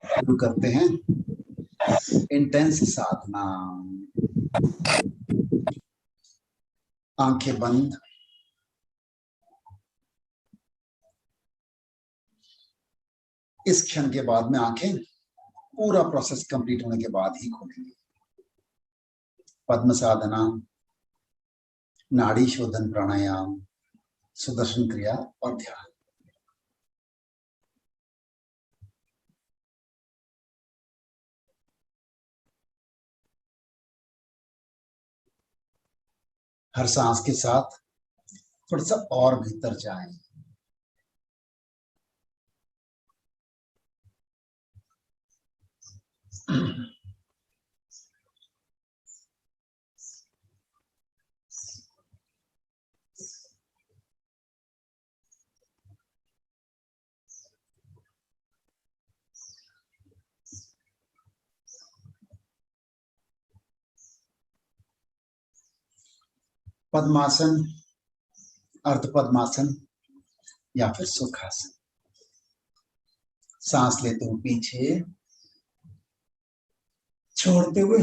शुरू करते हैं इंटेंस साधना। आंखें बंद। इस क्षण के बाद में आंखें पूरा प्रोसेस कंप्लीट होने के बाद ही खोलेंगे। पद्म साधना, नाड़ी शोधन प्राणायाम, सुदर्शन क्रिया और ध्यान। हर सांस के साथ थोड़ा सा और भीतर जाएं। पद्मासन, अर्ध पद्मासन या फिर सुखासन। सांस लेते हुए पीछे, छोड़ते हुए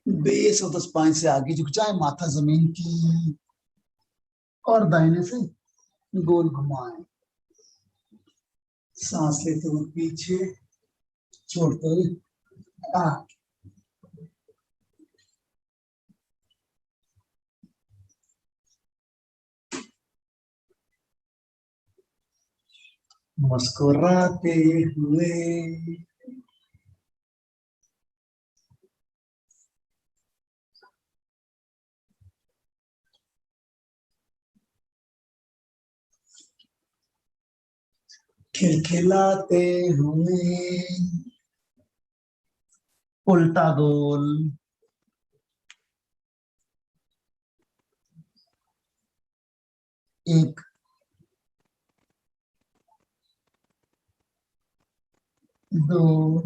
बेस ऑफ द स्पाइन से आगे झुक जाए, माथा जमीन की, और दाहिने से गोल घुमाएं। सांस लेते हुए पीछे, छोड़ते हुए आगे। मुस्कुराते हुए खिलखिलाते हुए, उल्टा गोल। एक, दो,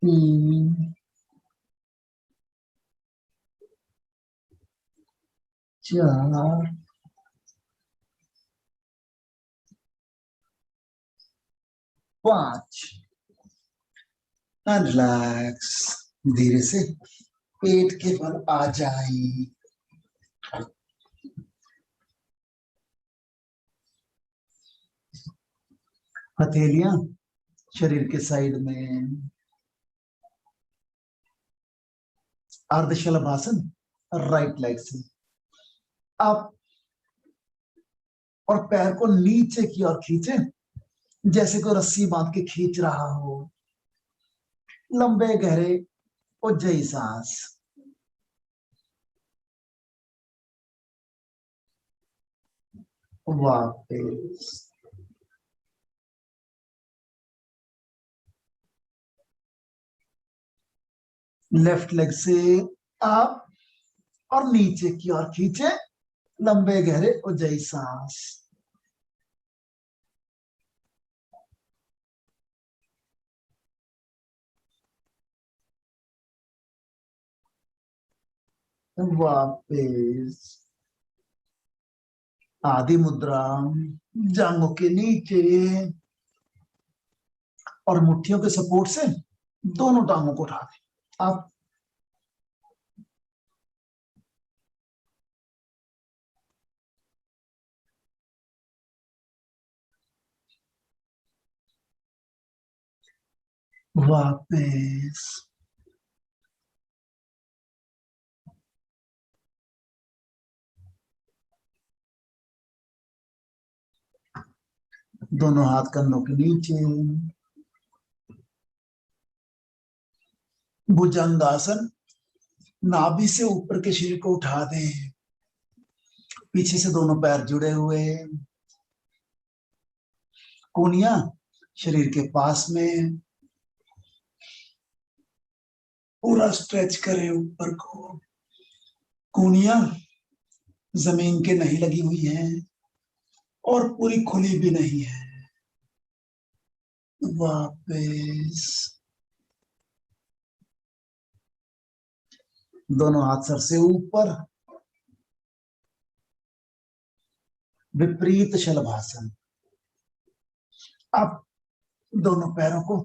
तीन, चार, पांच। रिलैक्स। धीरे से पेट के बल आ जाए। हथेलियां शरीर के साइड में। अर्धशलभासन, राइट लेग से अप और पैर को नीचे की ओर खींचे, जैसे कोई रस्सी बांध के खींच रहा हो। लंबे गहरे उज्जयी सांस। वापस। लेफ्ट लेग से अप और नीचे की ओर खींचे, लंबे गहरे उज्जयी सांस। वापस। आदि मुद्रा, जांघों के नीचे और मुट्ठियों के सपोर्ट से दोनों टांगों को उठा दें। अब वापस। दोनों हाथ कंधों के नीचे। भुजंगासन, नाभि से ऊपर के शरीर को उठा दें। पीछे से दोनों पैर जुड़े हुए। कोनिया शरीर के पास में। पूरा स्ट्रेच करें ऊपर को। कोनिया जमीन के नहीं लगी हुई है और पूरी खुली भी नहीं है। वापस। दोनों हाथ सर से ऊपर। विपरीत शलभासन, अब दोनों पैरों को,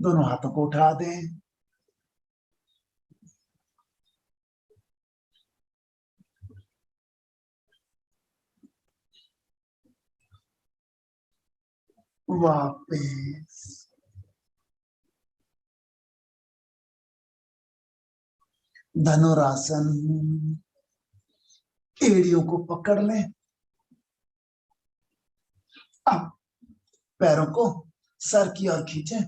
दोनों हाथों को उठा दें। वापस धनुरासन, एड़ियों को पकड़ लें। अब पैरों को सर की ओर खींचें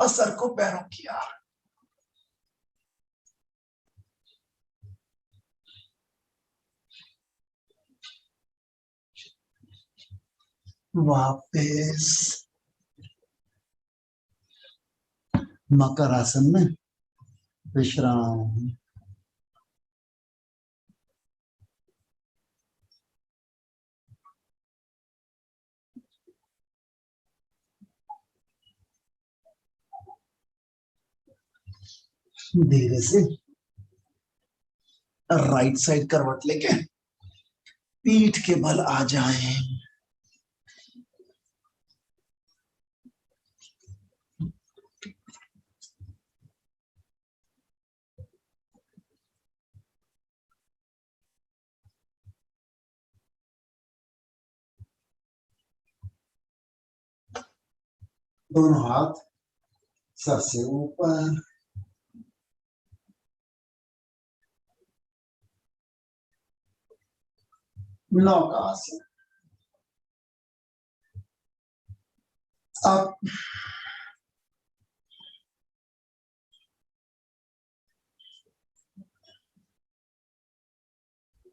और सर को पैरों की ओर। वापस मकर आसन में विश्राम। धीरे से राइट साइड करवट लेके पीठ के बल आ जाएं। दोनों हाथ सर से ऊपर। नौकासन। अब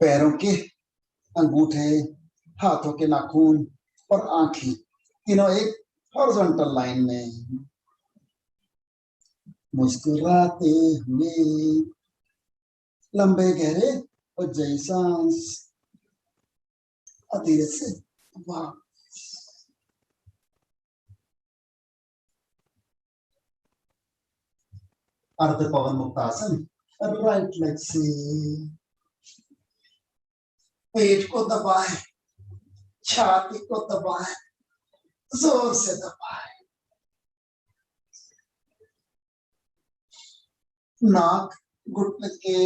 पैरों के अंगूठे, हाथों के नाखून और आंखें तीनों एक हॉरिजॉन्टल लाइन में मुस्कुराते हुए लंबे गहरे उज्जयी सांस। और धीरे से वाह। अर्ध पवन मुक्तासन। राइट लेग से पेट को दबाएं, छाती को दबाएं, जोर से दबाएं। नाक घुटने के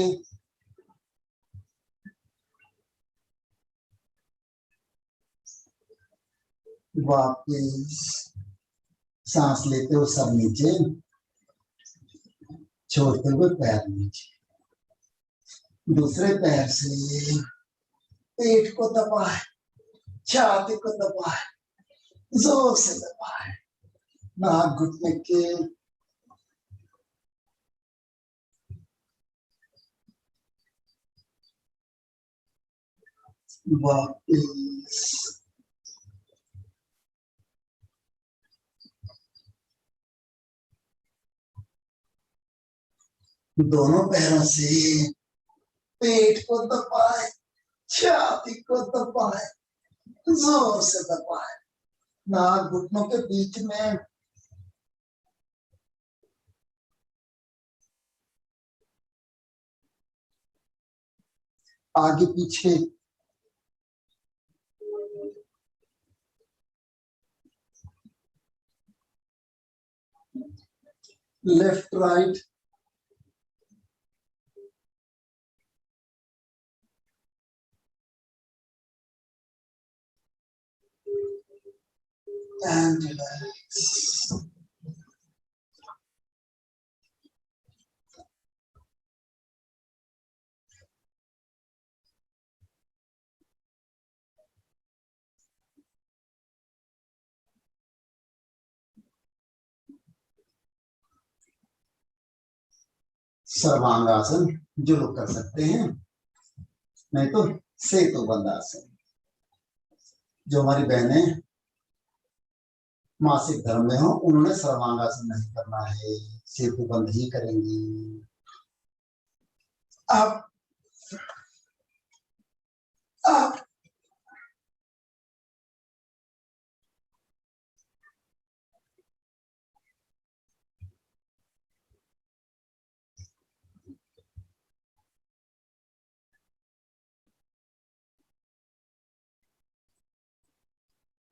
वापस सांस लेते हुए सर नीचे, छोड़ते हुए पैर नीचे। दूसरे पैर से पेट को दबाएं, छाती को दबाएं, जोर से दबाएं। नाक घुटने के वापस दोनों पैरों से पेट को दबाएं, छाती को दबाएं, जोर से दबाएं। नाक घुटनों के बीच में आगे पीछे left right and relax. Sarvangasana जो लोग कर सकते हैं, नहीं तो सेतु बंधासन। जो हमारी बहनें मासिक धर्म में हो उन्होंने सर्वांगासन नहीं करना है, सेतु बंध ही करेंगी। अब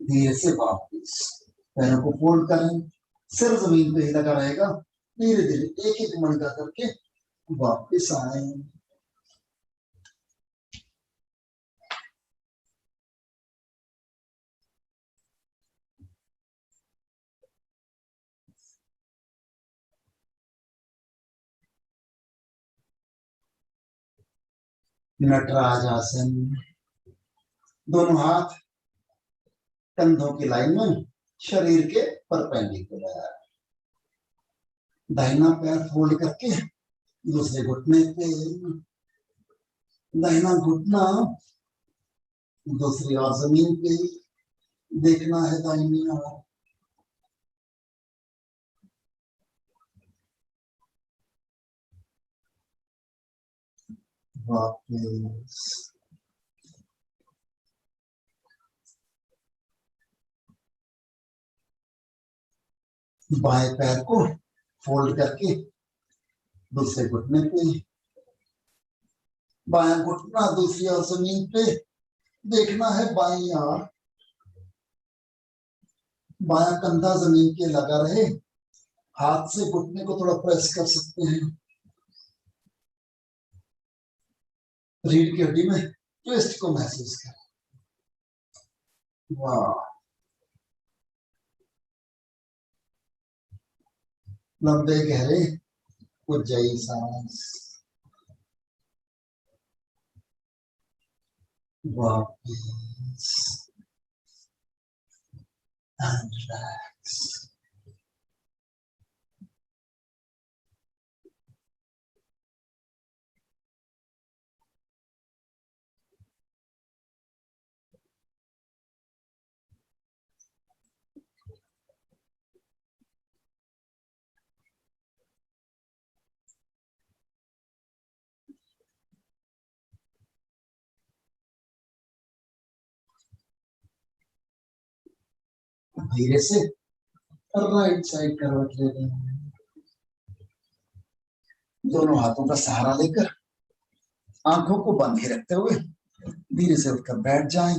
धीरे से वापस पैरों को फोल्ड करें, सिर जमीन पे ही लगा रहेगा। धीरे धीरे एक एक मणका करके वापस आए। नटराज आसन, दोनों हाथ कंधों की लाइन में, शरीर के परपेंडिकुलर। दाहिना पैर फोल्ड करके दूसरे घुटने पे, दाहिना घुटना दूसरी और जमीन पे, देखना है दाहिनी ओर। वापस बाएं पैर को फोल्ड करके दूसरे घुटने पे, बायां घुटना दूसरी ओर जमीन पे, देखना है बाईं ओर। बायां कंधा जमीन के लगा रहे, हाथ से घुटने को थोड़ा प्रेस कर सकते हैं। रीढ़ की हड्डी में ट्विस्ट को महसूस करें। वाह, लंबे गहरे उज्जयी सांस। वापस and relax. धीरे से राइट साइड करवट ले रहे हैं। दोनों हाथों का सहारा लेकर आंखों को बंद ही रखते हुए धीरे से उठकर बैठ जाएं।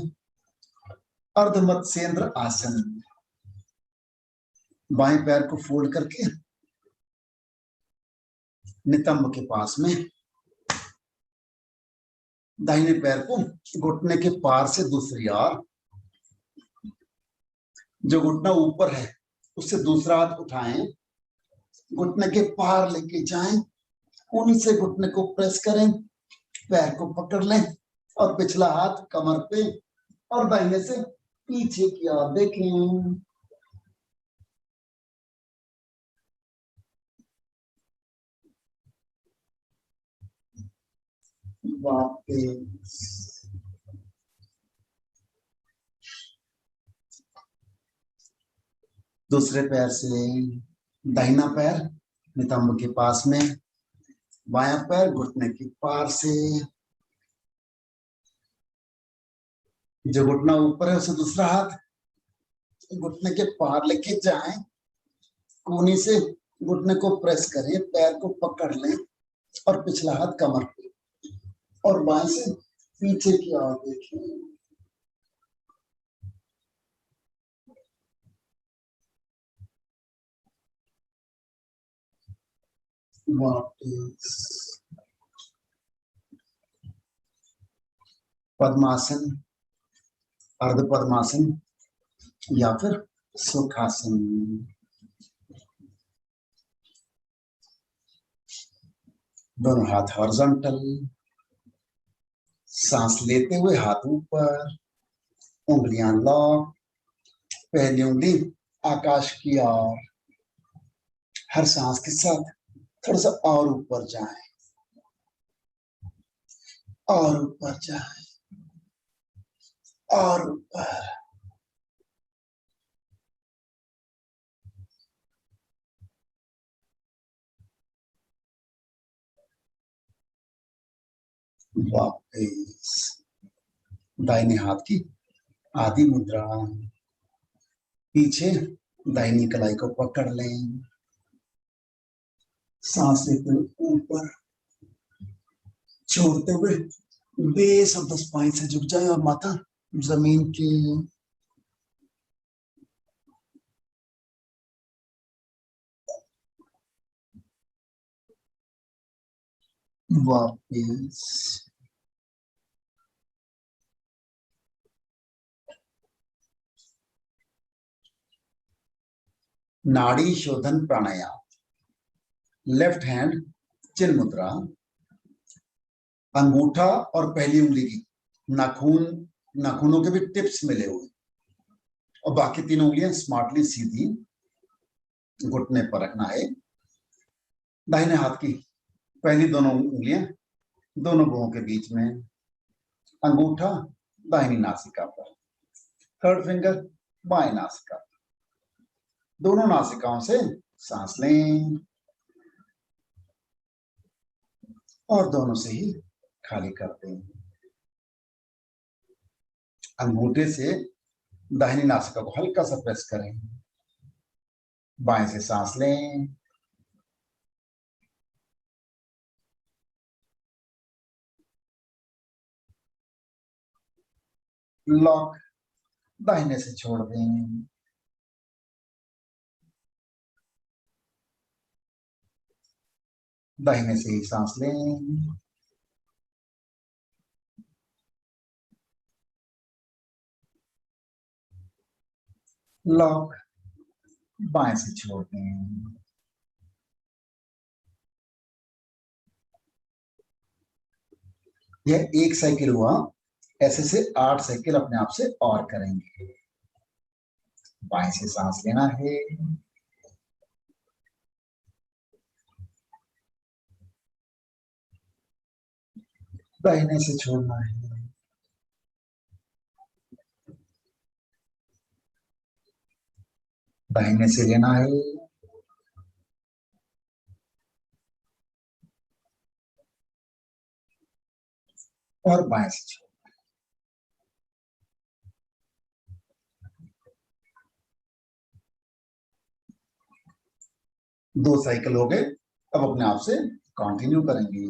अर्धमत्स्येंद्र आसन, बाएं पैर को फोल्ड करके नितंब के पास में, दाहिने पैर को घुटने के पार से दूसरी ओर, जो घुटना ऊपर है उससे दूसरा हाथ उठाएं, घुटने के पार लेके जाएं, ऊनी से घुटने को प्रेस करें, पैर को पकड़ लें और पिछला हाथ कमर पे और दाहिने से पीछे की ओर देखें। वापस दूसरे पैर से दाहिना पैर नितंब के पास में, बायां पैर घुटने के पार से, जो घुटना ऊपर है उसे दूसरा हाथ घुटने के पार लेके जाएं, कोहनी से घुटने को प्रेस करें, पैर को पकड़ लें और पिछला हाथ कमर पे और बाएं से पीछे की ओर देखें। वापस पद्मासन, अर्ध पद्मासन या फिर सुखासन। दोनों हाथ हॉरिजॉन्टल, सांस लेते हुए हाथ ऊपर, उंगलियां लॉक, पहली उंगली आकाश की ओर। हर सांस के साथ थोड़ा सा और ऊपर जाएं, और ऊपर जाएं, और ऊपर। वापस दाहिने हाथ की आदि मुद्रा, पीछे दाहिनी कलाई को पकड़ लें, सांस लेते हुए ऊपर, छोड़ते हुए बेस ऑफ द स्पाइन से झुक जाए और माथा जमीन की। वापिस नाड़ी शोधन प्राणायाम। लेफ्ट हैंड चिन्ह मुद्रा, अंगूठा और पहली उंगली की नाखून, नाखूनों के भी टिप्स मिले हुए और बाकी तीन उंगलियां स्मार्टली सीधी घुटने पर रखना है। दाहिने हाथ की पहली दोनों उंगलियां दोनों भुवों के बीच में, अंगूठा दाहिनी नासिका पर, थर्ड फिंगर बाएं नासिका पर। दोनों नासिकाओं से सांस लें और दोनों से ही खाली कर दें। अंगूठे से दाहिनी नासिका को हल्का सा प्रेस करें, बाएं से सांस लें, लॉक, दाहिने से छोड़ दें, दाहिने से ही सांस लें, लॉक, बाएं से छोड़ दें। यह 1 साइकिल हुआ, ऐसे से 8 साइकिल अपने आप से और करेंगे। बाएं से सांस लेना है, दाहिने से छोड़ना है, दाहिने से लेना है, और बाएं से छोड़ना। 2 साइकिल हो गए, अब अपने आप से कंटिन्यू करेंगे।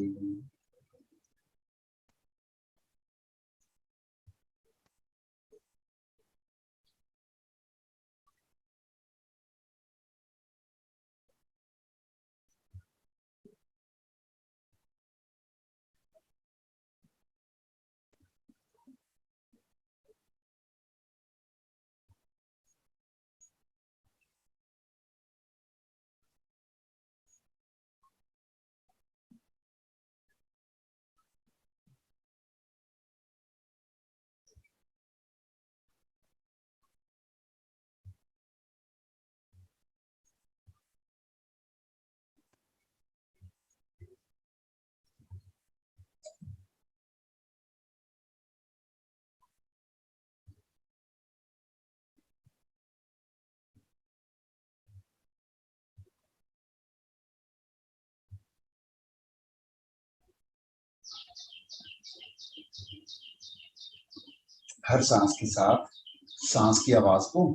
हर सांस के साथ सांस की आवाज को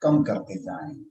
कम करते जाएं।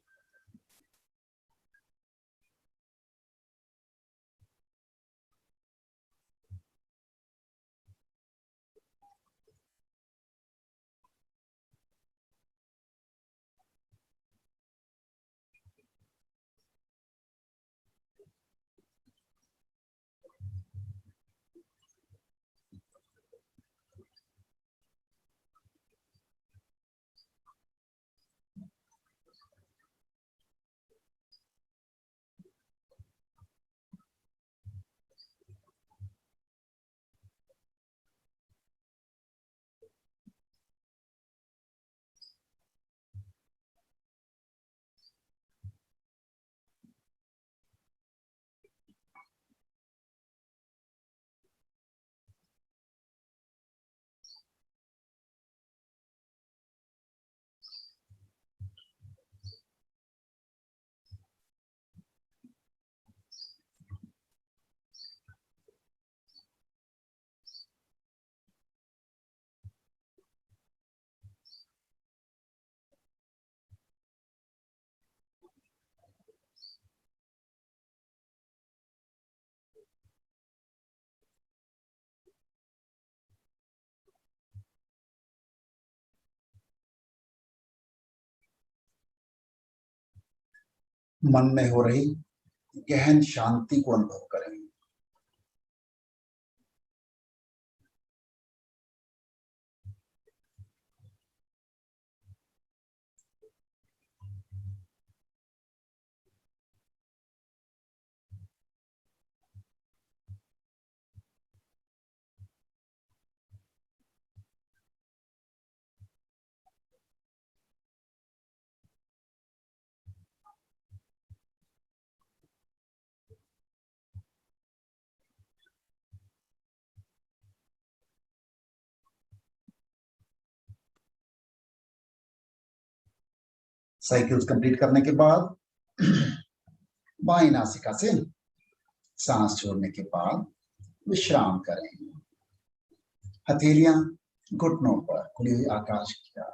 मन में हो रही गहन शांति को अनुभव करें। साइकिल्स कंप्लीट करने के बाद बाईं नासिका से सांस छोड़ने के बाद विश्राम करें। हथेलियां घुटनों पर, खुली हुई आकाश की ओर।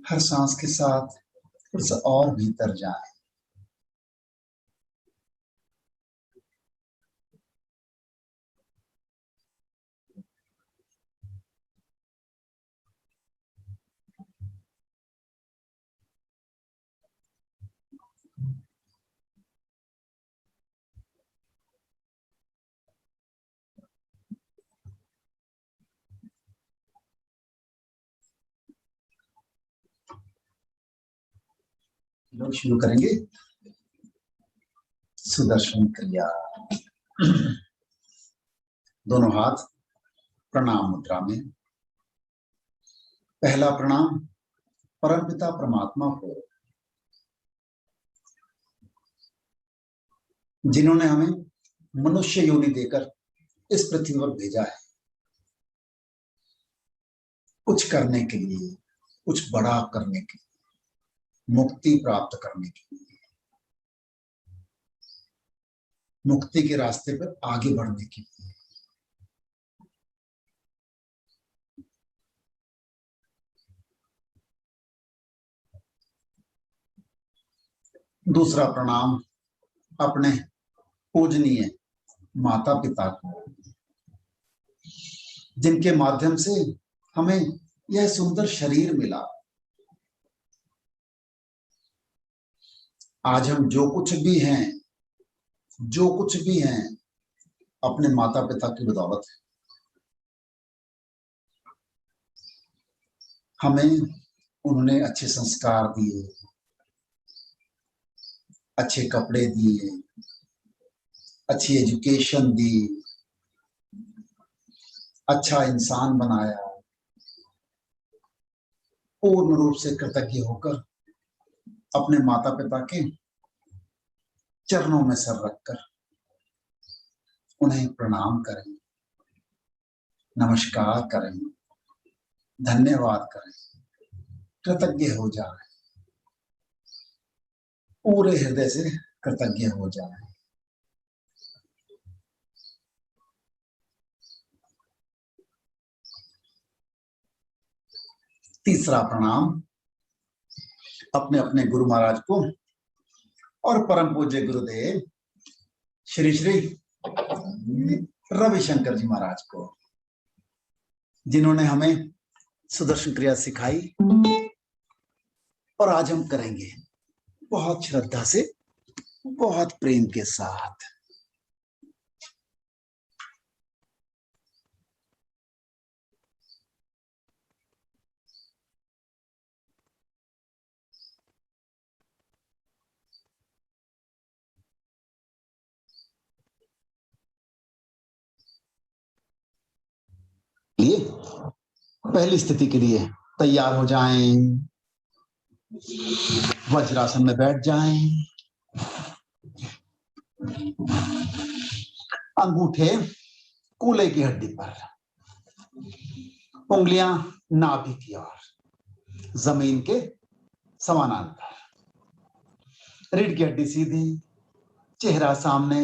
हर सांस के साथ थोड़ा सा और भीतर जाएं। लोग शुरू करेंगे सुदर्शन क्रिया। दोनों हाथ प्रणाम मुद्रा में। पहला प्रणाम परमपिता परमात्मा को, जिन्होंने हमें मनुष्य योनि देकर इस पृथ्वी पर भेजा है, कुछ करने के लिए, कुछ बड़ा करने के लिए, मुक्ति प्राप्त करने के लिए, मुक्ति के रास्ते पर आगे बढ़ने के लिए। दूसरा प्रणाम अपने पूजनीय माता पिता को, जिनके माध्यम से हमें यह सुंदर शरीर मिला। आज हम जो कुछ भी हैं, अपने माता पिता की बदौलत है। हमें उन्होंने अच्छे संस्कार दिए, अच्छे कपड़े दिए, अच्छी एजुकेशन दी, अच्छा इंसान बनाया। पूर्ण रूप से कृतज्ञ होकर अपने माता पिता के चरणों में सर रखकर उन्हें प्रणाम करें, नमस्कार करें, धन्यवाद करें, कृतज्ञ हो जाएं, पूरे हृदय से कृतज्ञ हो जाएं। तीसरा प्रणाम अपने अपने गुरु महाराज को और परम पूज्य गुरुदेव श्री श्री रविशंकर जी महाराज को, जिन्होंने हमें सुदर्शन क्रिया सिखाई और आज हम करेंगे बहुत श्रद्धा से, बहुत प्रेम के साथ। लिए पहली स्थिति के लिए तैयार हो जाएं। वज्रासन में बैठ जाएं। अंगूठे कूल्हे की हड्डी पर, उंगलियां नाभि की ओर, जमीन के समानांतर, रीढ़ की हड्डी सीधी, चेहरा सामने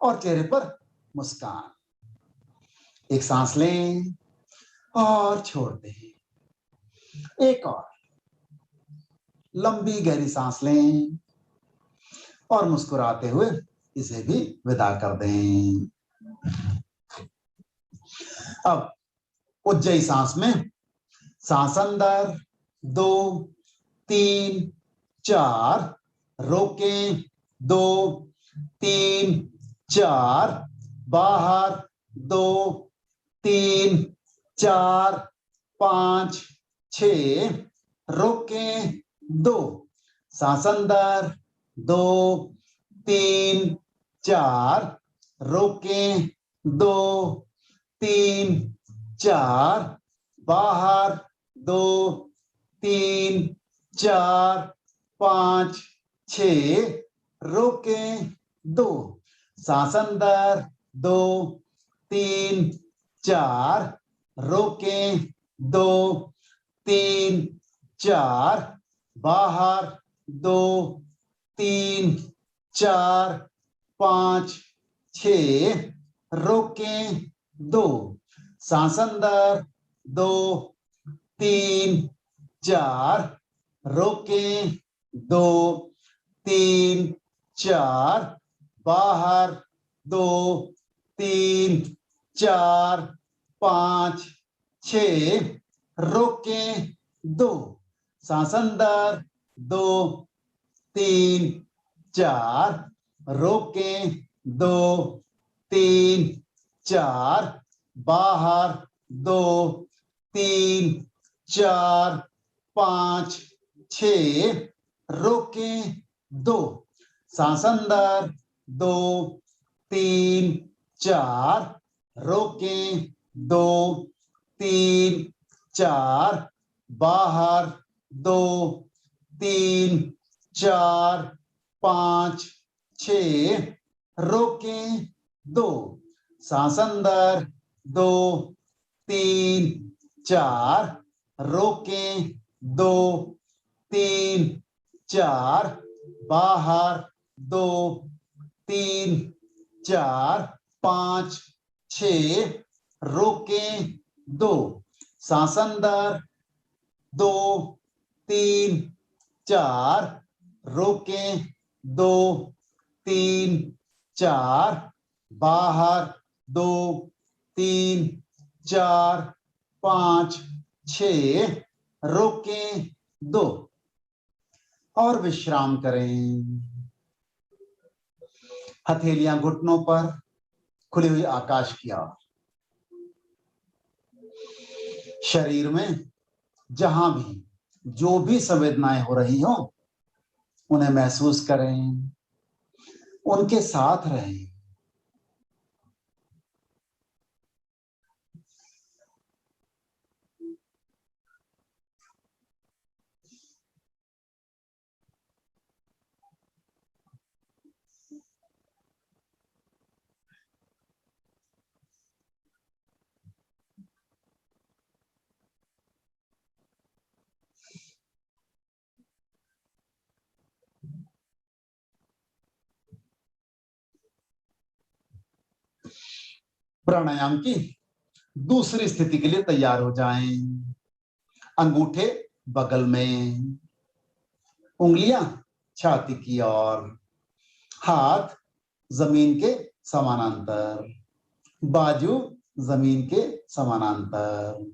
और चेहरे पर मुस्कान। एक सांस लें और छोड़ दें। एक और लंबी गहरी सांस लें और मुस्कुराते हुए इसे भी विदा कर दें। अब उज्जयी सांस में सांस अंदर 2 3 4, रोकें 2 3 4, बाहर 2 3 4 5 6, रोकें 2, सांस अंदर 2 3 4, रोकें 2 3 4, बाहर 2 3 4 5 6, रोकें 2, सांस अंदर 2 3 4, रोकें 2 3 4, बाहर 2 3 4 5 6, रोकें 2, सांस अंदर 2 3 4, रोकें 2 3 4, बाहर 2 3 4 5 6, रोकें 2, सांस अंदर 2 3 4, रोकें 2 3 4, बाहर 2 3 4 5 6, रोकें 2, सांस अंदर 2 3 4, रोकें 2 3 4, बाहर 2 3 4 5 6, रोकें 2, सांस अंदर 2 3 4, रोकें 2 3 4, बाहर 2 3 4 5 6, रोकें 2, सांस अंदर 2 3 4, रोकें 2 3 4, बाहर 2 3 4 5 6, रोकें 2 और विश्राम करें। हथेलियां घुटनों पर, खुली हुई आकाश की ओर। शरीर में जहां भी जो भी संवेदनाएं हो रही हो उन्हें महसूस करें, उनके साथ रहें। प्राणायाम की दूसरी स्थिति के लिए तैयार हो जाएं। अंगूठे बगल में, उंगलियां छाती की ओर, हाथ जमीन के समानांतर, बाजू जमीन के समानांतर,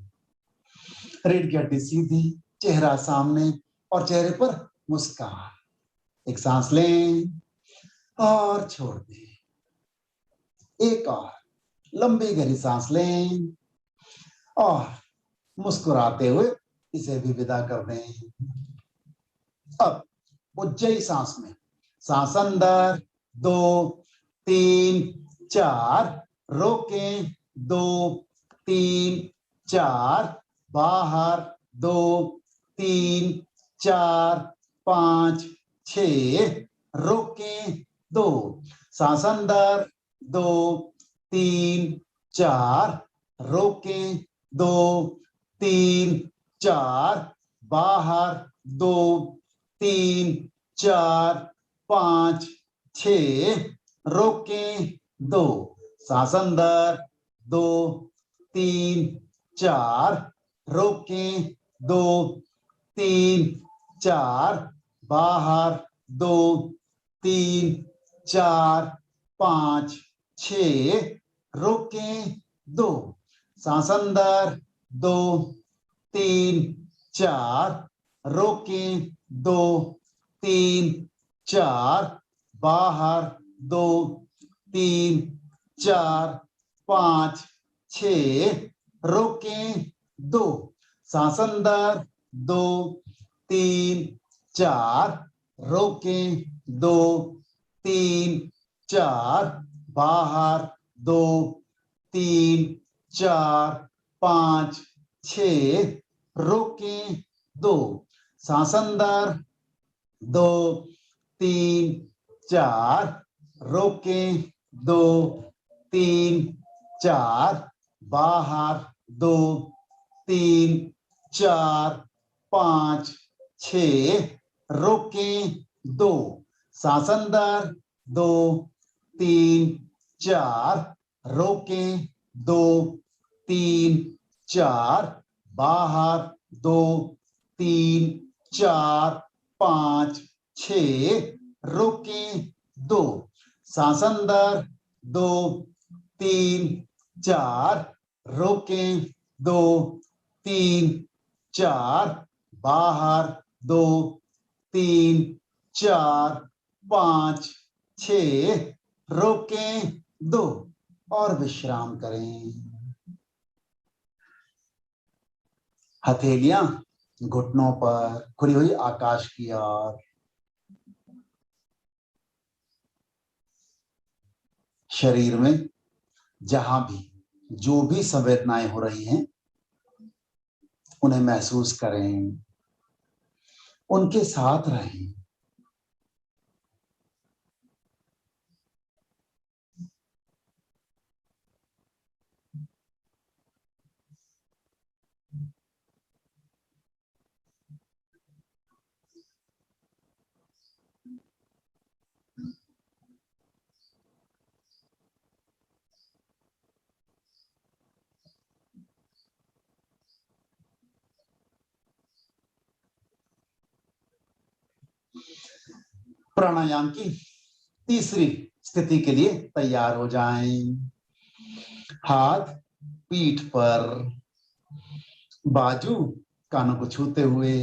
रीढ़ की हड्डी सीधी, चेहरा सामने और चेहरे पर मुस्कान। एक सांस लें और छोड़ दें। एक और लंबी गहरी सांस लें और मुस्कुराते हुए इसे भी विदा कर दें। अब उज्जयी सांस में, सांस अंदर 2 3 4, रोकें 2 3 4, बाहर 2 3 4 5 6, रोकें 2, सांस अंदर 2 3 4, रोकें 2 3 4, बाहर 2 3 4 5 6, रोकें 2, सांस अंदर 2 3 4, रोकें 2 3 4, बाहर 2 3 4 5 6, रोकें 2, सांस अंदर 2 3 4, रोकें 2 3 4, बाहर 2 3 4 5 6, रोकें 2, सांस अंदर 2 3 4, रोकें 2 3 4, बाहर 2 3 4 5 6, रोकें 2, सांस अंदर 2 3 4, रोकें दो, तीन, चार, बाहर, दो, तीन, चार, पांच, छह, रोकें, दो, सांस अंदर, दो, तीन, चार, रोकें, दो, तीन, चार, बाहर, दो, तीन, चार, पांच, छह, रोकें, दो, सांस अंदर, दो, तीन, चार, रोकें, दो, तीन, चार, बाहर, दो, तीन, चार, पांच, छह, रोकें, दो, और विश्राम करें। हथेलियां घुटनों पर खुली हुई आकाश की ओर। शरीर में जहां भी जो भी संवेदनाएं हो रही हैं उन्हें महसूस करें, उनके साथ रहें। प्राणायाम की तीसरी स्थिति के लिए तैयार हो जाएं। हाथ पीठ पर, बाजू कानों को छूते हुए,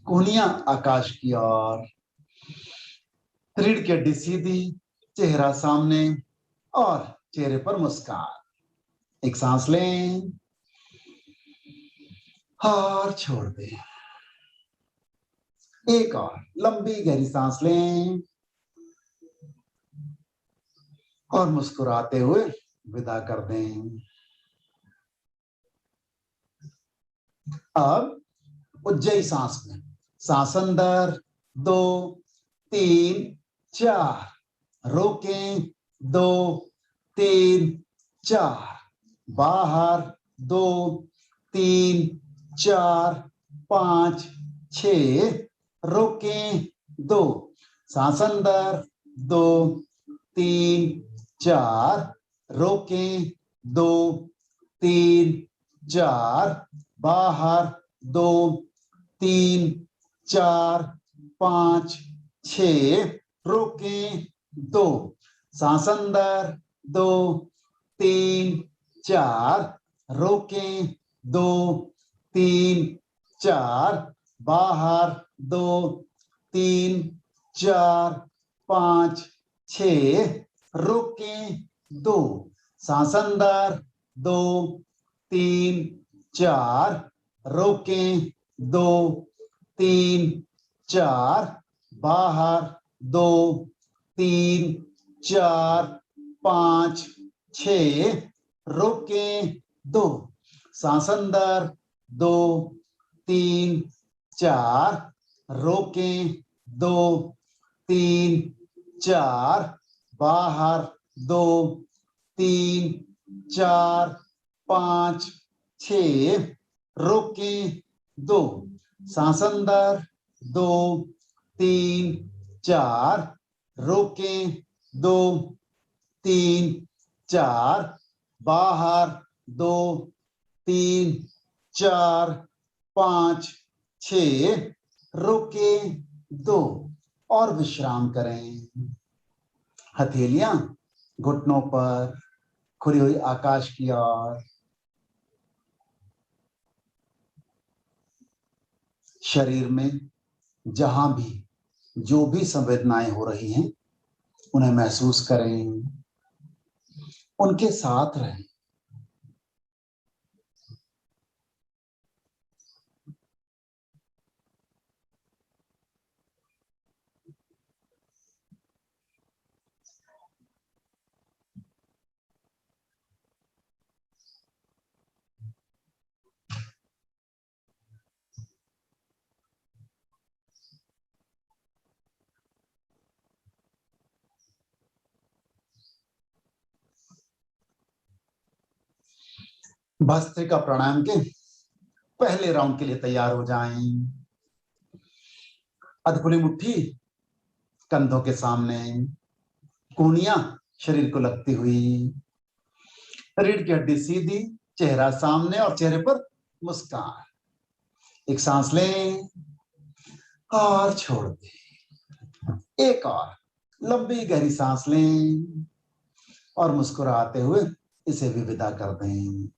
कोहनियां आकाश की ओर, रीढ़ की हड्डी सीधी, चेहरा सामने और चेहरे पर मुस्कान। एक सांस लें और छोड़ दें। एक और लंबी गहरी सांस लें और मुस्कुराते हुए विदा कर दें। अब उज्जई सांस में, सांस अंदर, दो, तीन, चार, रोकें, दो, तीन, चार, बाहर, दो, तीन, चार, पांच, छह, रोकें, दो, सांस अंदर, दो, तीन, चार, रोकें, दो, तीन, चार, बाहर, दो, तीन, चार, पांच, छह, रोकें, दो, सांस अंदर, दो, तीन, चार, रोकें, दो, तीन, चार, बाहर, दो, तीन, चार, पांच, छह, रोकें, दो, सांस अंदर, दो, तीन, चार, रोकें, दो, तीन, चार, बाहर, दो, तीन, चार, पांच, छह, रोकें, दो, सांस अंदर, दो, तीन, चार, रोकें, दो, तीन, चार, बाहर, दो, तीन, चार, पांच, छह, रोकें, दो, सांस अंदर, दो, तीन, चार, रोकें, दो, तीन, चार, बाहर, दो, तीन, चार, पांच, छह, रोकें, दो, और विश्राम करें। हथेलियां घुटनों पर खुली हुई आकाश की ओर। शरीर में जहां भी जो भी संवेदनाएं हो रही हैं उन्हें महसूस करें, उनके साथ रहें। भस्त्रिका प्राणायाम के पहले राउंड के लिए तैयार हो जाएं। अधखुली मुट्ठी कंधों के सामने, कूनियां शरीर को लगती हुई, रीढ़ की हड्डी सीधी, चेहरा सामने और चेहरे पर मुस्कान। एक सांस लें और छोड़ दें। एक और लंबी गहरी सांस लें और मुस्कुराते हुए इसे भी विदा कर दें।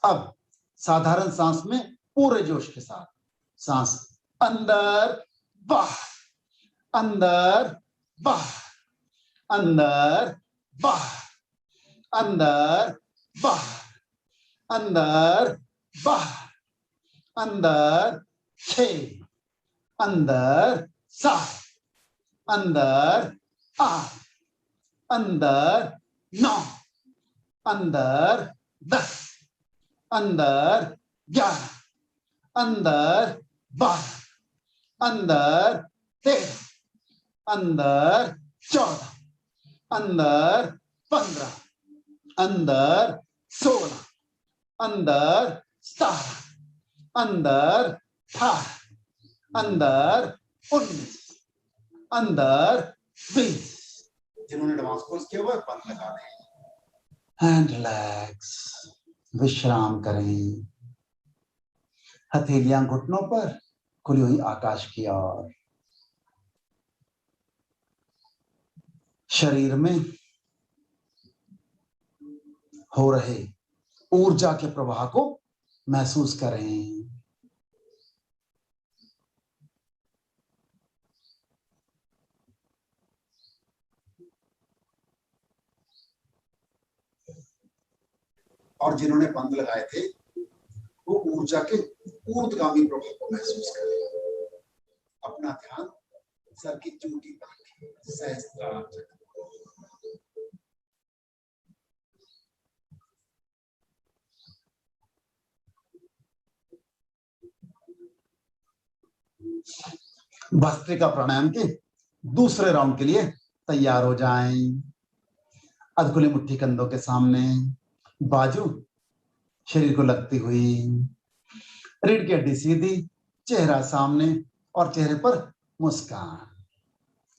अब साधारण सांस में पूरे जोश के साथ सांस अंदर बाहर, अंदर बाहर, अंदर बाहर, अंदर बाहर, अंदर बाहर, अंदर 6, अंदर 7, अंदर 8, अंदर 9, अंदर 10, अंदर 11, अंदर 12, अंदर 13, अंदर 14, अंदर 15, अंदर 16, अंदर 17, अंदर 18, अंदर 19, अंदर 20। जिन्होंने एडवांस कोर्स किया हुआ है बंद लगा दें एंड रिलैक्स, विश्राम करें। हथेलियां घुटनों पर, खुली हुई आकाश की ओर। शरीर में हो रहे ऊर्जा के प्रवाह को महसूस करें। और जिन्होंने बंद लगाए थे वो ऊर्जा के ऊर्ध्वगामी प्रभाव को महसूस करें। अपना ध्यान सर की चोटी पर रखें, सहस्त्रार चक्र। भस्त्रिका प्राणायाम के दूसरे राउंड के लिए तैयार हो जाएं। अधखुली मुट्ठी कंधों के सामने, बाजू शरीर को लगती हुई, रीढ़ की हड्डी सीधी, चेहरा सामने और चेहरे पर मुस्कान।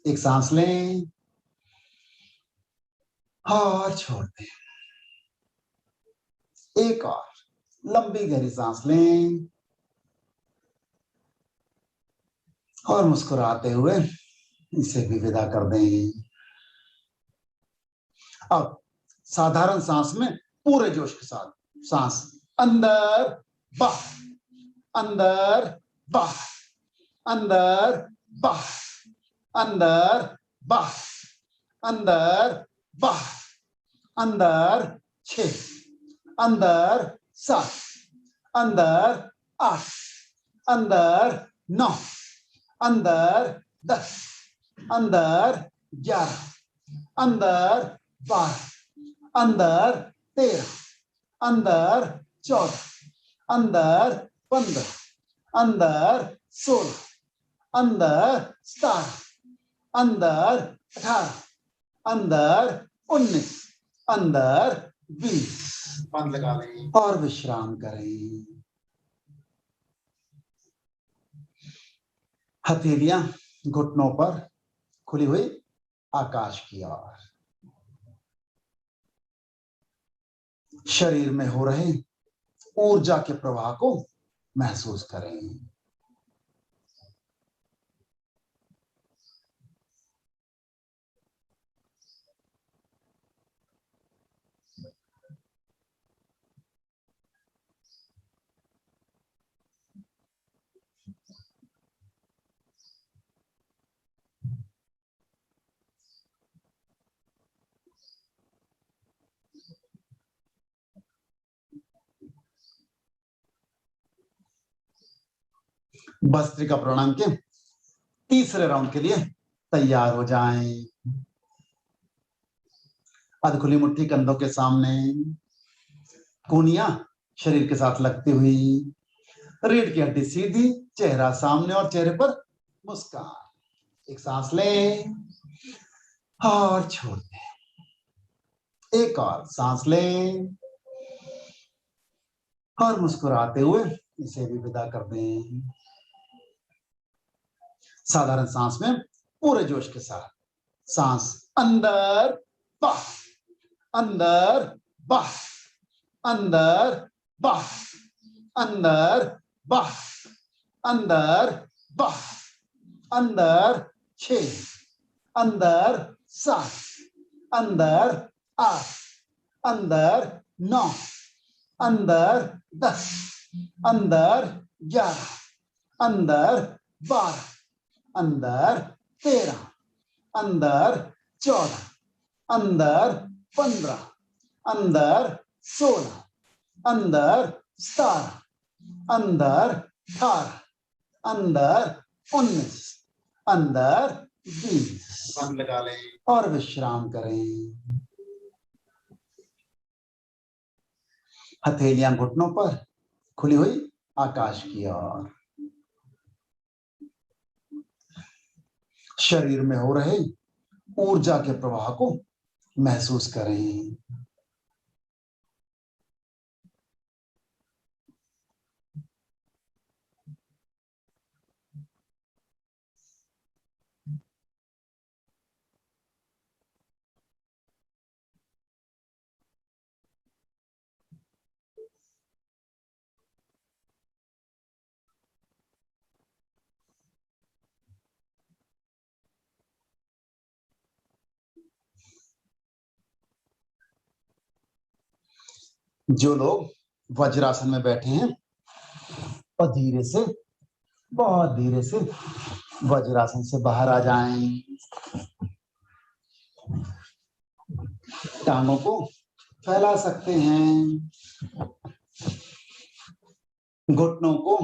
एक सांस लें और छोड़ दें। एक और लंबी गहरी सांस लें और मुस्कुराते हुए इसे भी विदा कर दें। अब साधारण सांस में पूरे जोश के साथ सांस अंदर बाहर, अंदर बाहर, अंदर बाहर, अंदर बाहर, अंदर बाहर, अंदर 6, अंदर 7, अंदर 8, अंदर 9, अंदर 10, अंदर 11, अंदर 12, अंदर 13, अंदर 14, अंदर 15, अंदर 16, अंदर 17, अंदर 18, अंदर 19, अंदर 20। बंद लगा लें और विश्राम करें। हथेलियां घुटनों पर, खुली हुई आकाश की ओर। शरीर में हो रहे ऊर्जा के प्रवाह को महसूस करें। भस्त्रिका प्राणायाम के तीसरे राउंड के लिए तैयार हो जाएं। अधखुली मुट्ठी कंधों के सामने, कूनियां शरीर के साथ लगती हुई, रीढ़ की हड्डी सीधी, चेहरा सामने और चेहरे पर मुस्कान। एक सांस लें और छोड़ दें। एक और सांस लें और मुस्कुराते हुए इसे भी विदा कर दें। साधारण सांस में पूरे जोश के साथ सांस अंदर बाहर, अंदर बाहर, अंदर बाहर, अंदर बाहर, अंदर बाहर, अंदर 6, अंदर 7, अंदर 8, अंदर 9, अंदर 10, अंदर 11, अंदर 12, अंदर 13, अंदर 14, अंदर 15, अंदर 16, अंदर 17, अंदर 18, अंदर 19, अंदर 20। मन लगा लें और विश्राम करें। हथेलियां घुटनों पर, खुली हुई आकाश की ओर। शरीर में हो रहे ऊर्जा के प्रवाह को महसूस करें। जो लोग वज्रासन में बैठे हैं और धीरे से, बहुत धीरे से वज्रासन से बाहर आ जाएं। टांगों को फैला सकते हैं, घुटनों को,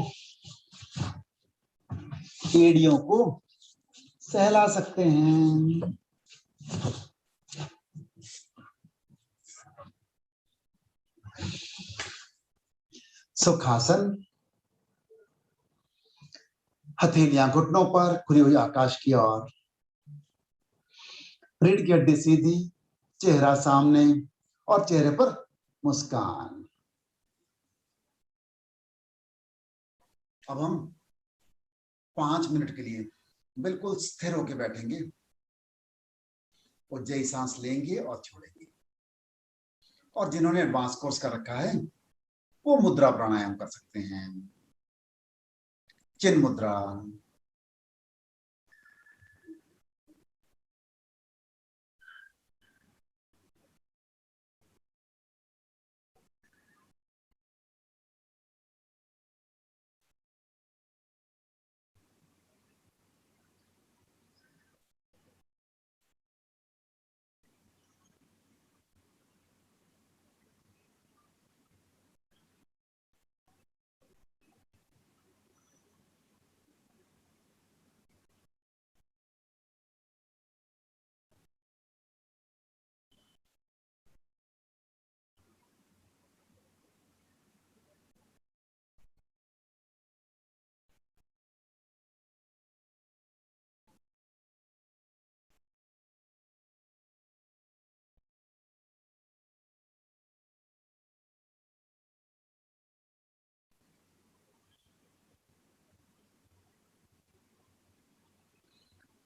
एड़ियों को सहला सकते हैं। सुखासन, हथेलियां घुटनों पर, खुली हुई आकाश की ओर। रीढ़ की हड्डी सीधी, चेहरा सामने और चेहरे पर मुस्कान। अब हम 5 मिनट के लिए बिल्कुल स्थिर होकर बैठेंगे, उज्जयी सांस लेंगे और छोड़ेंगे। और जिन्होंने एडवांस कोर्स कर रखा है वो मुद्रा प्राणायाम कर सकते हैं। चिन्ह मुद्रा,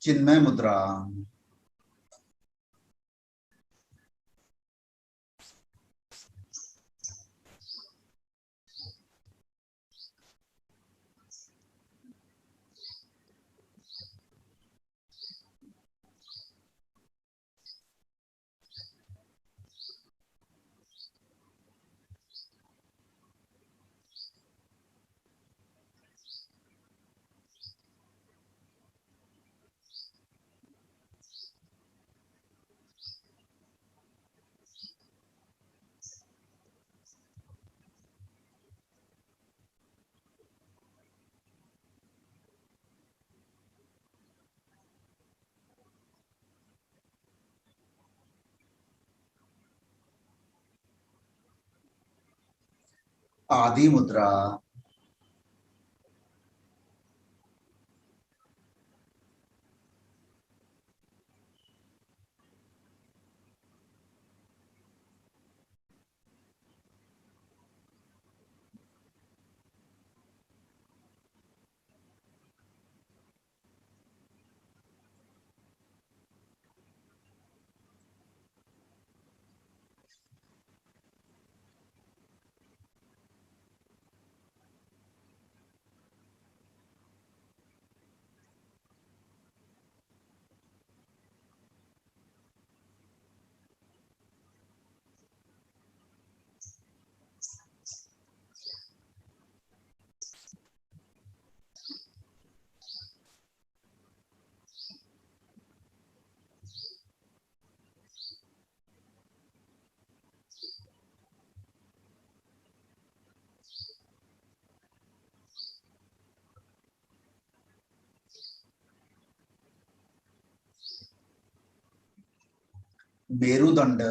चिन्मय मुद्रा, आदि मुद्रा, मेरुदंड,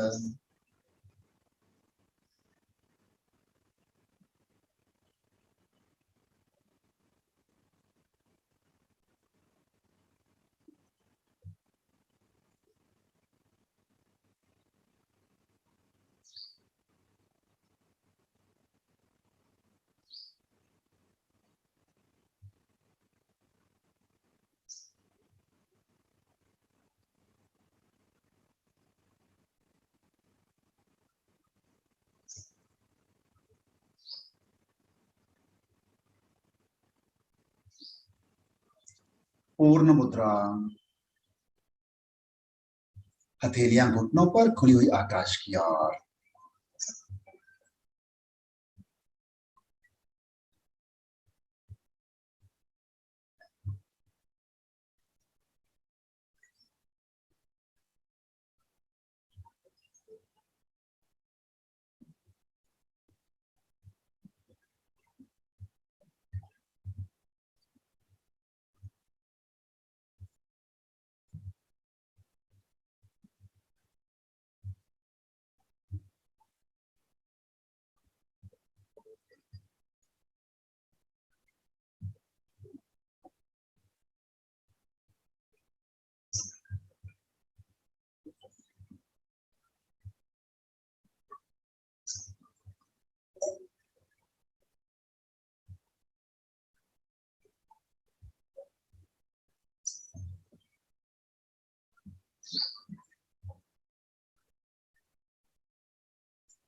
पूर्ण मुद्रा, हथेलियां घुटनों पर, खुली हुई आकाश की ओर।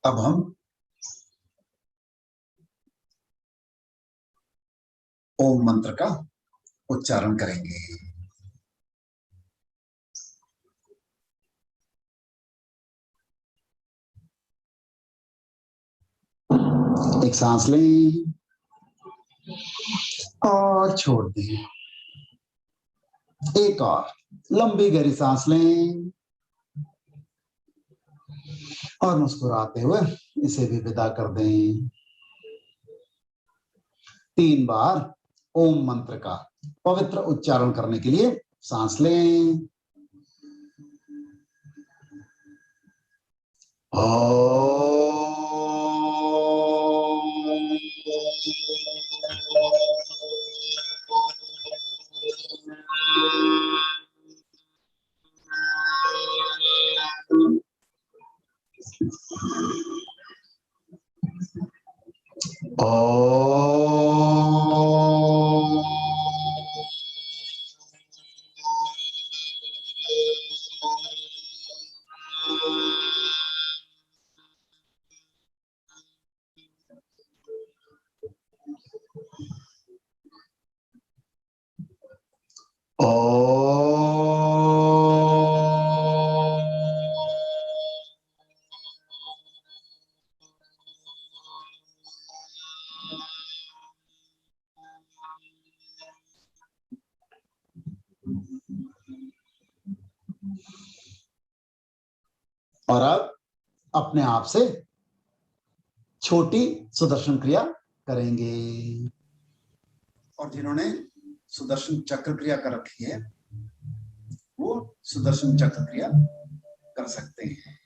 अब हम ओम मंत्र का उच्चारण करेंगे। एक सांस लें और छोड़ दें। एक और लंबी गहरी सांस लें और मुस्कुराते हुए इसे भी विदा कर दें। 3 बार ओम मंत्र का पवित्र उच्चारण करने के लिए सांस लें। और अब अपने आप से छोटी सुदर्शन क्रिया करेंगे। और जिन्होंने सुदर्शन चक्र क्रिया कर रखी है वो सुदर्शन चक्र क्रिया कर सकते हैं।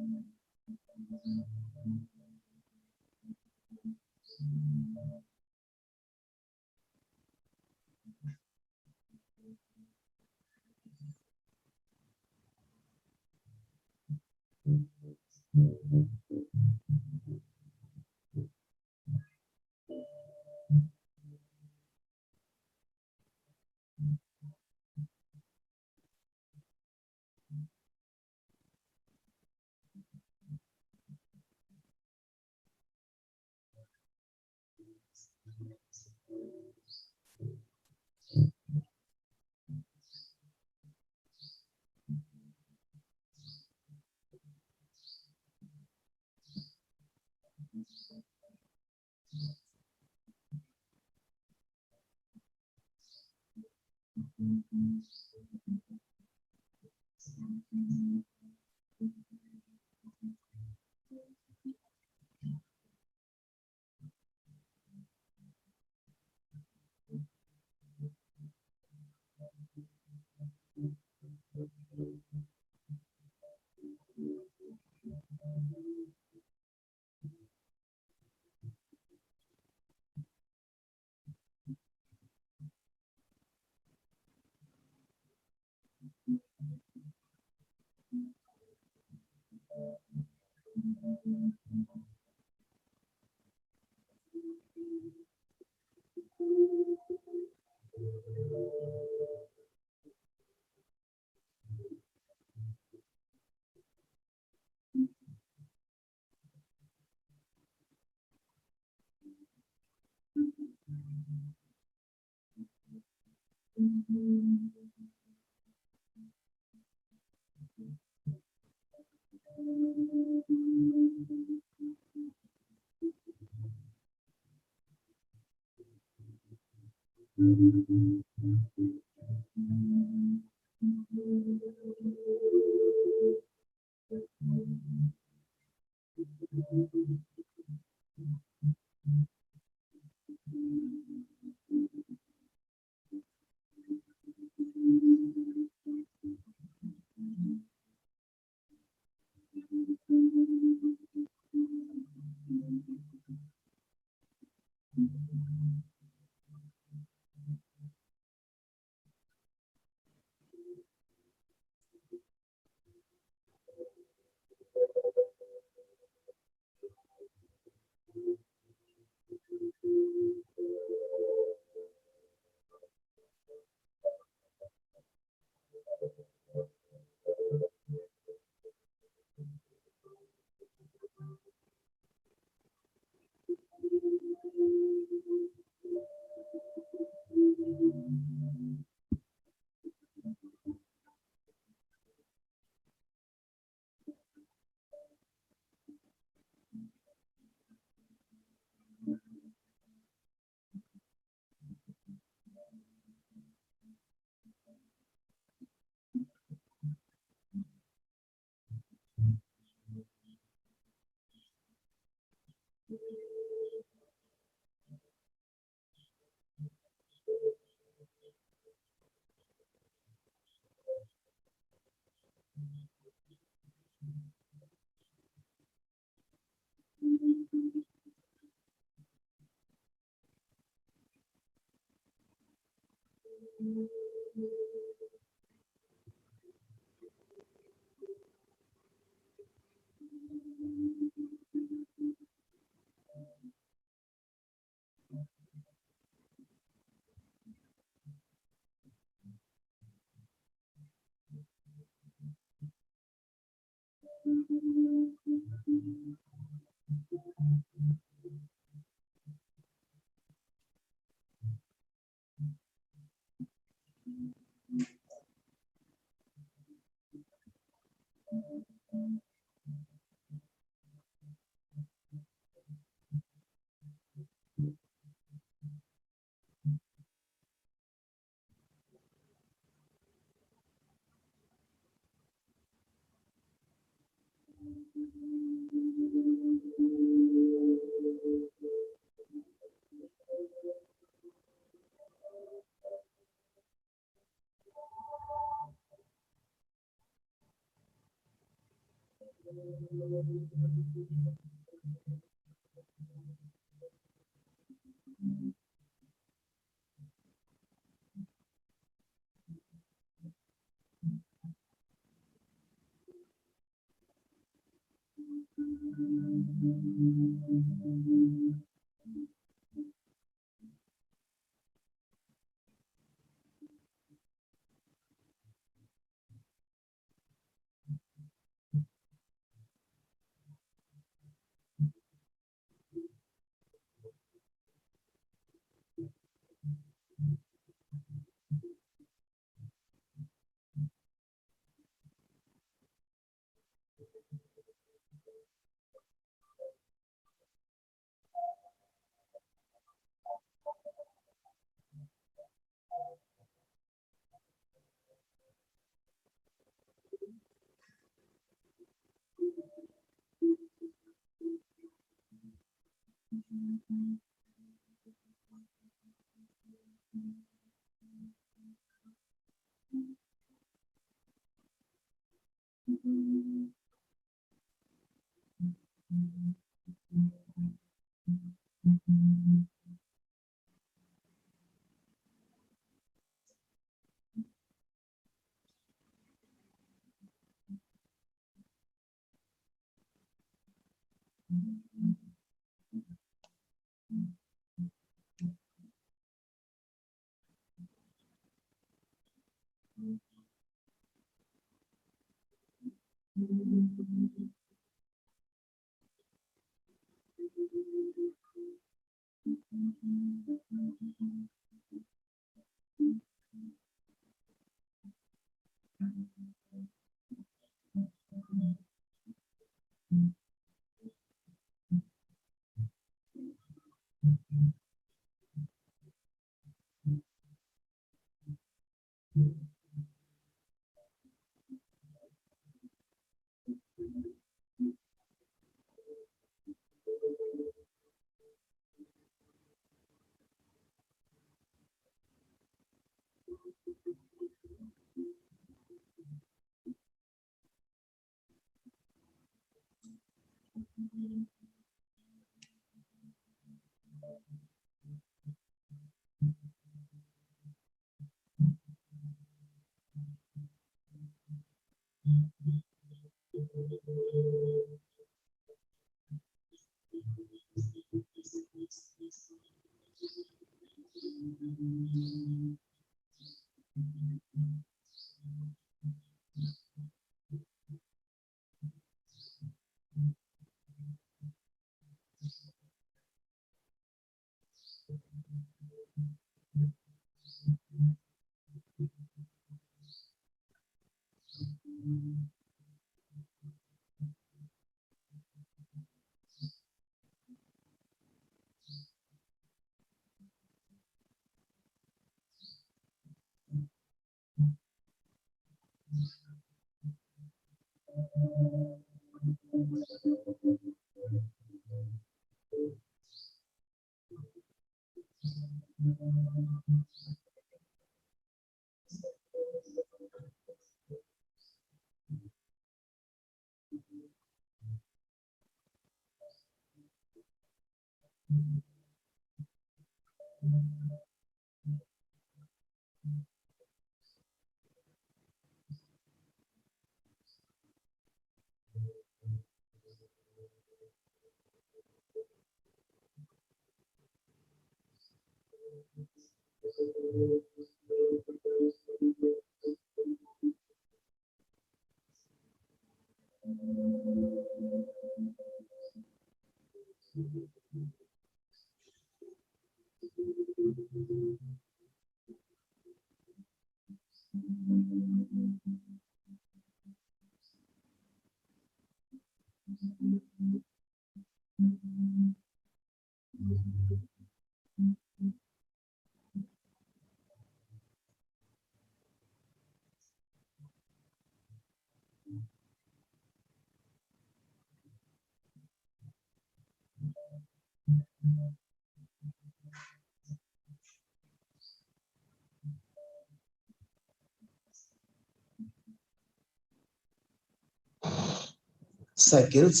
साइकिल्स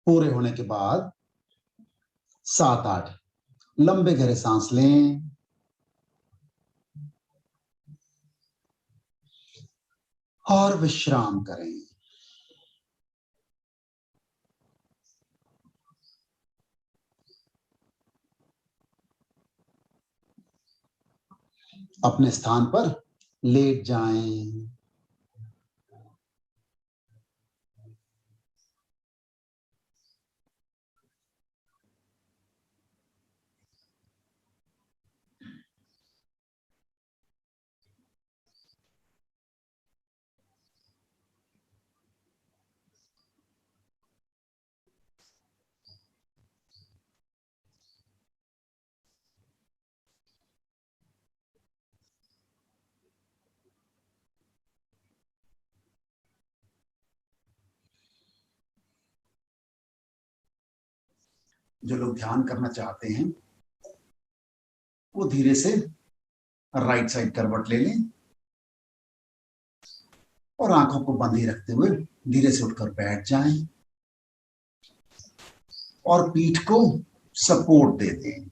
पूरे होने के बाद 7-8 लंबे गहरे सांस लें और विश्राम करें। अपने स्थान पर लेट जाएं। जो लोग ध्यान करना चाहते हैं वो धीरे से राइट साइड करवट ले लें और आंखों को बंद ही रखते हुए धीरे से उठकर बैठ जाएं और पीठ को सपोर्ट दे दें।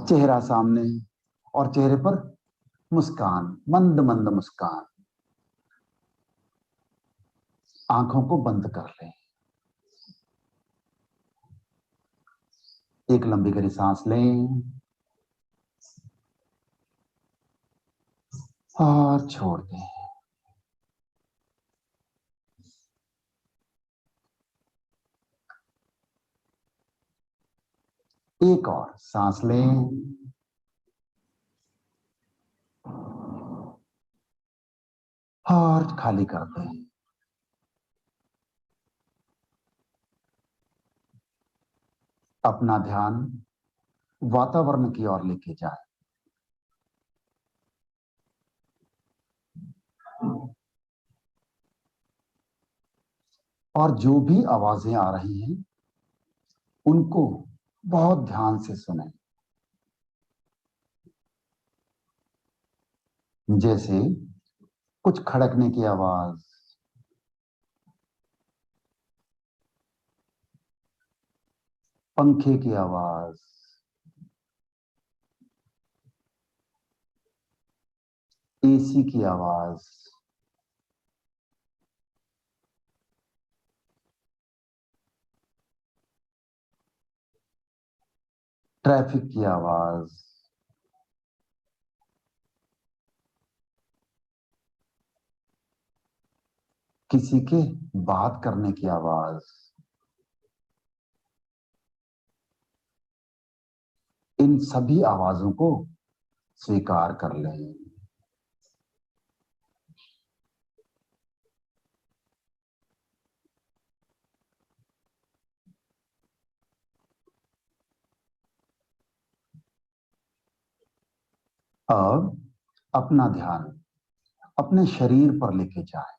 चेहरा सामने और चेहरे पर मुस्कान, मंद मंद मुस्कान। आंखों को बंद कर लें। एक लंबी गहरी सांस लें और छोड़ दें। एक और सांस लें और खाली कर दें। अपना ध्यान वातावरण की ओर लेके जाए। और जो भी आवाजें आ रही हैं उनको बहुत ध्यान से सुनें। जैसे कुछ खड़कने की आवाज, पंखे की आवाज, एसी की आवाज, ट्रैफिक की आवाज, किसी के बात करने की आवाज, इन सभी आवाजों को स्वीकार कर लें। अब अपना ध्यान अपने शरीर पर लेके जाए।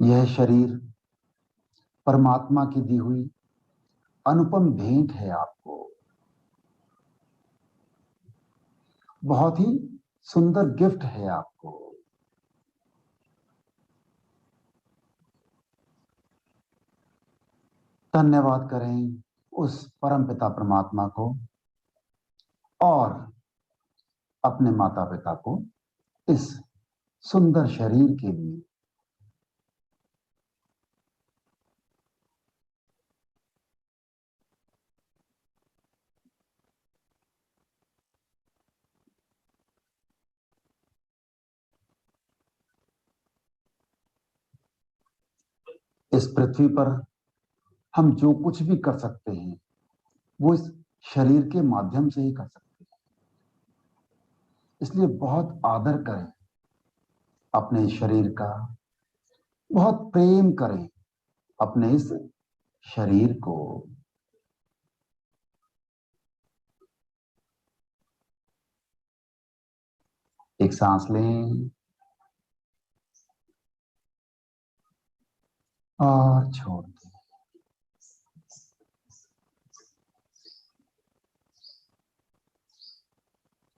यह शरीर परमात्मा की दी हुई अनुपम भेंट है आपको। बहुत ही सुंदर गिफ्ट है आपको। धन्यवाद करें उस परमपिता परमात्मा को और अपने माता पिता को इस सुंदर शरीर के लिए। इस पृथ्वी पर हम जो कुछ भी कर सकते हैं वो इस शरीर के माध्यम से ही कर सकते हैं। इसलिए बहुत आदर करें अपने शरीर का, बहुत प्रेम करें अपने इस शरीर को। एक सांस लें और छोड़ दें।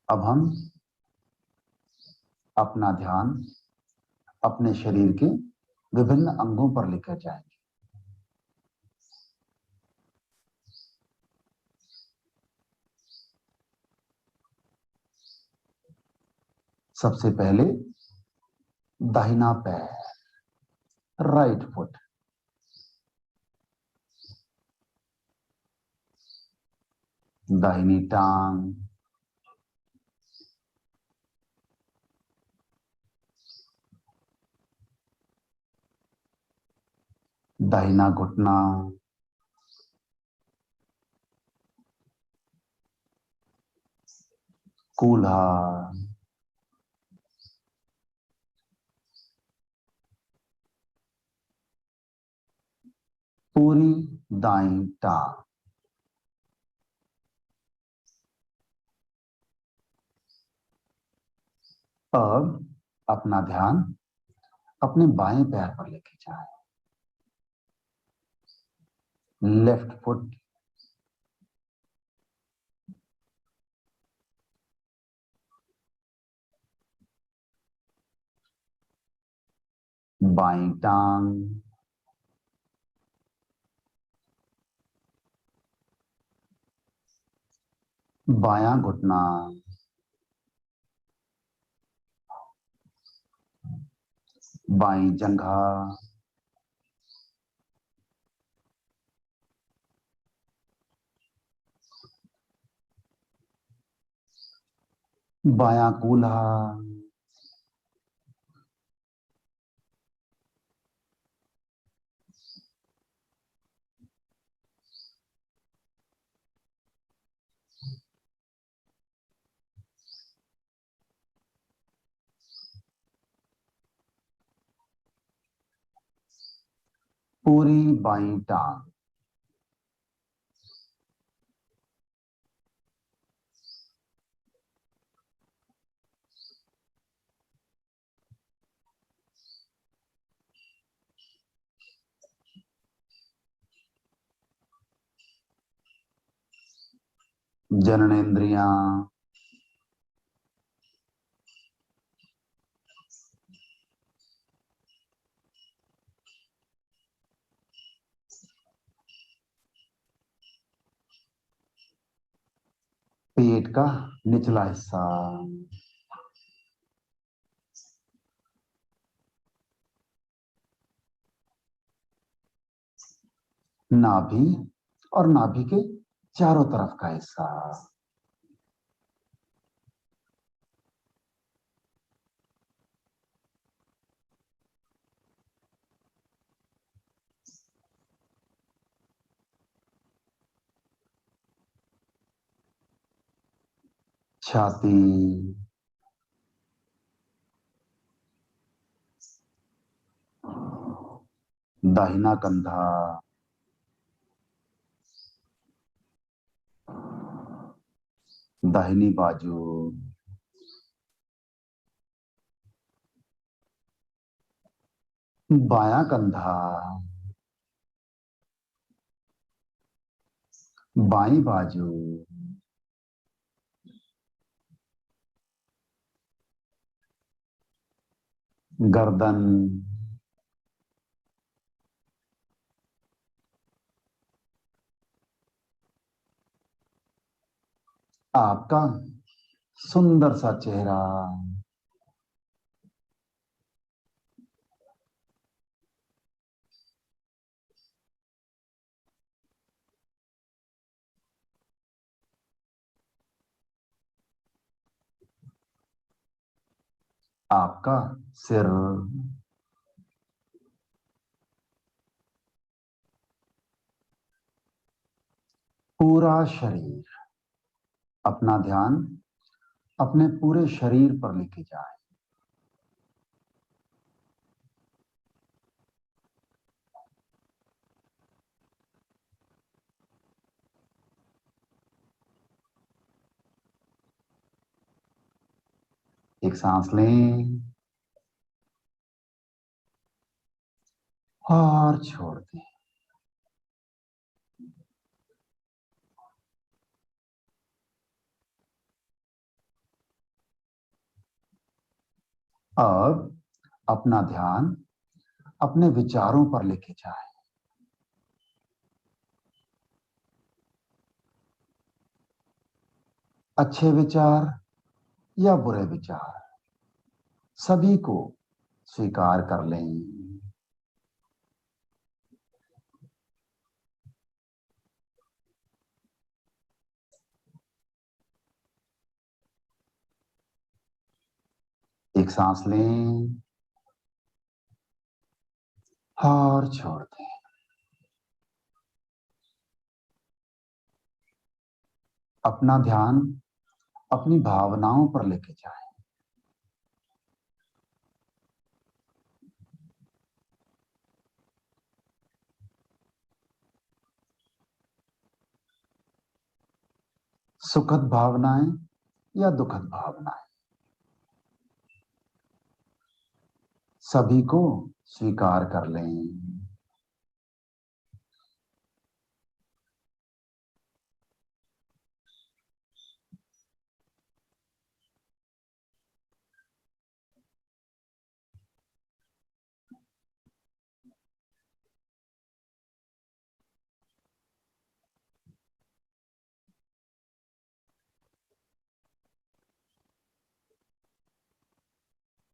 अब हम अपना ध्यान अपने शरीर के विभिन्न अंगों पर लेकर जाएंगे। सबसे पहले दाहिना पैर, राइट फुट, दाहिनी टांग, दाहिना घुटना, कूल्हा, पूरी दाईं टांग। अब अपना ध्यान अपने बाएं पैर पर लेके जाएं। लेफ्ट फुट, बाईं टांग, बायां घुटना, बाईं जंघा, बायां कूल्हा, पूरी बाईं टांग, जननेंद्रियां, पेट का निचला हिस्सा, नाभि और नाभि के चारों तरफ का हिस्सा, छाती, दाहिना कंधा, दाहिनी बाजू, बायां कंधा, बाईं बाजू, गर्दन, आपका सुंदर सा चेहरा, आपका सिर, पूरा शरीर। अपना ध्यान अपने पूरे शरीर पर लेके जाए। एक सांस लें और छोड़ दें। अब अपना ध्यान अपने विचारों पर लेके जाए। अच्छे विचार या बुरे विचार, सभी को स्वीकार कर लें। एक सांस लें और छोड़ दें। अपना ध्यान अपनी भावनाओं पर लेके जाए। सुखद भावनाएं या दुखद भावनाएं, सभी को स्वीकार कर लें।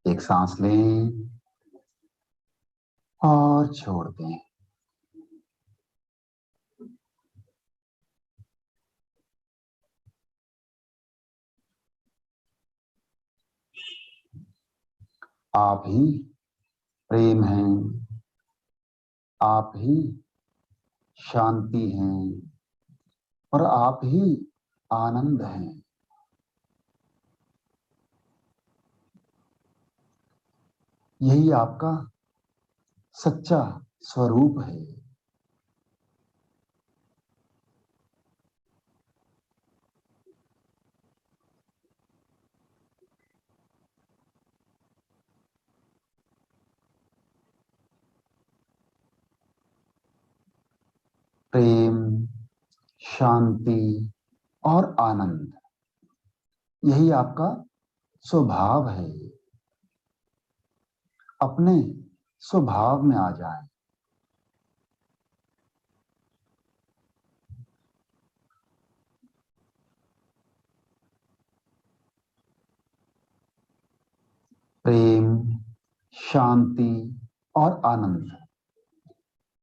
एक सांस लें और छोड़ दें। आप ही प्रेम हैं, आप ही शांति हैं और आप ही आनंद हैं। यही आपका सच्चा स्वरूप है। प्रेम, शांति और आनंद, यही आपका स्वभाव है। अपने स्वभाव में आ जाएं। प्रेम, शांति और आनंद,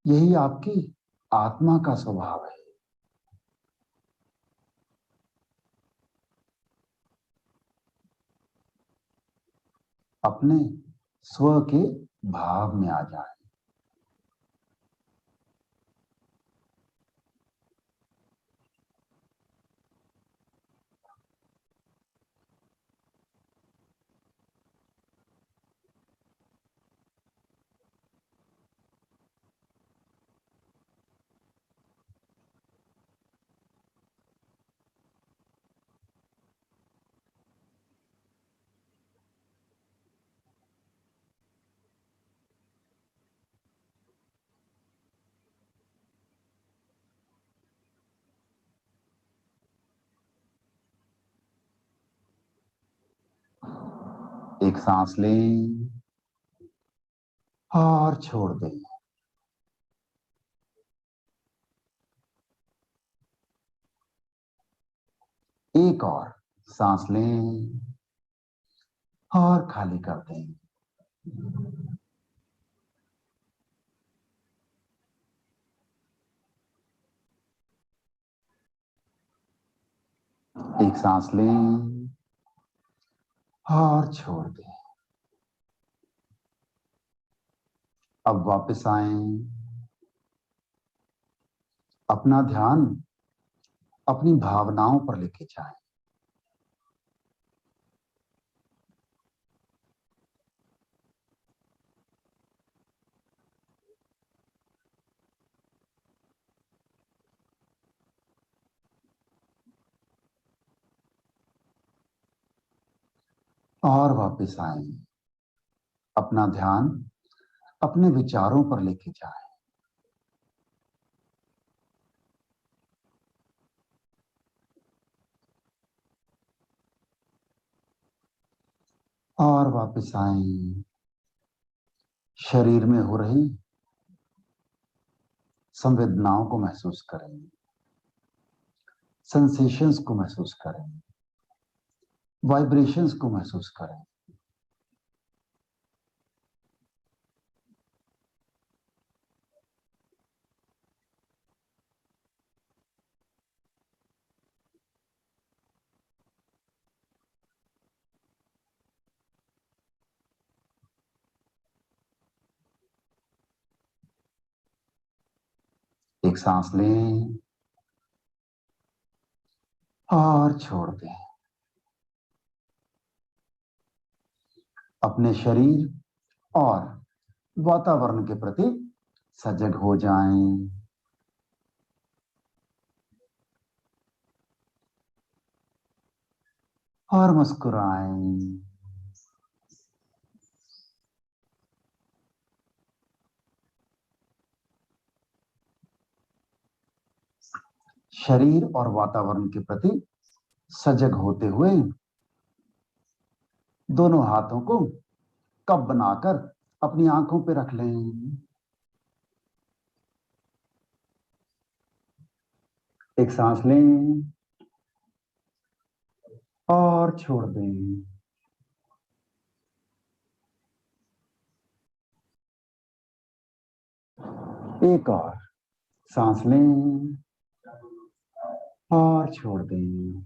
यही आपकी आत्मा का स्वभाव है। अपने स्व के भाव में आ जाएं। एक सांस लें और छोड़ दें। एक और सांस लें और खाली कर दें। एक सांस लें और छोड़ दें। अब वापस आएं। अपना ध्यान अपनी भावनाओं पर लेके जाएं। और वापस आएं। अपना ध्यान अपने विचारों पर लेके जाएं। और वापस आएं। शरीर में हो रही संवेदनाओं को महसूस करें। सेंसेशंस को महसूस करें। वाइब्रेशंस को महसूस करें। एक सांस लें और छोड़ दें। अपने शरीर और वातावरण के प्रति सजग हो जाएं। और मुस्कुराएं। शरीर और वातावरण के प्रति सजग होते हुए दोनों हाथों को कप बनाकर अपनी आंखों पे रख लें। एक सांस लें और छोड़ दें। एक और सांस लें और छोड़ दें।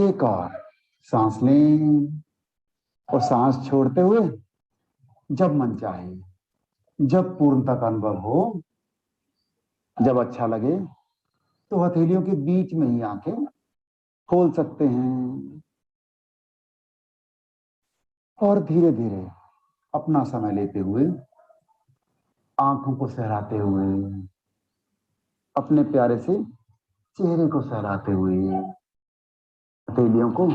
एक और सांस लें और सांस छोड़ते हुए जब मन चाहे, जब पूर्णता का अनुभव हो, जब अच्छा लगे तो हथेलियों के बीच में ही आंखें खोल सकते हैं और धीरे धीरे अपना समय लेते हुए, आंखों को सहलाते हुए, अपने प्यारे से चेहरे को सहलाते हुए हथेलियों को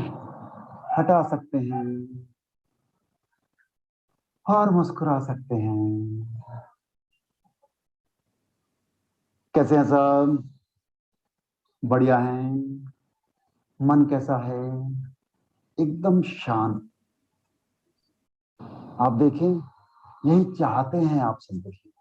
हटा सकते हैं और मुस्कुरा सकते हैं। कैसे हैं सब? बढ़िया हैं? मन कैसा है? एकदम शांत। आप देखें, यही चाहते हैं आप सब। देखिए,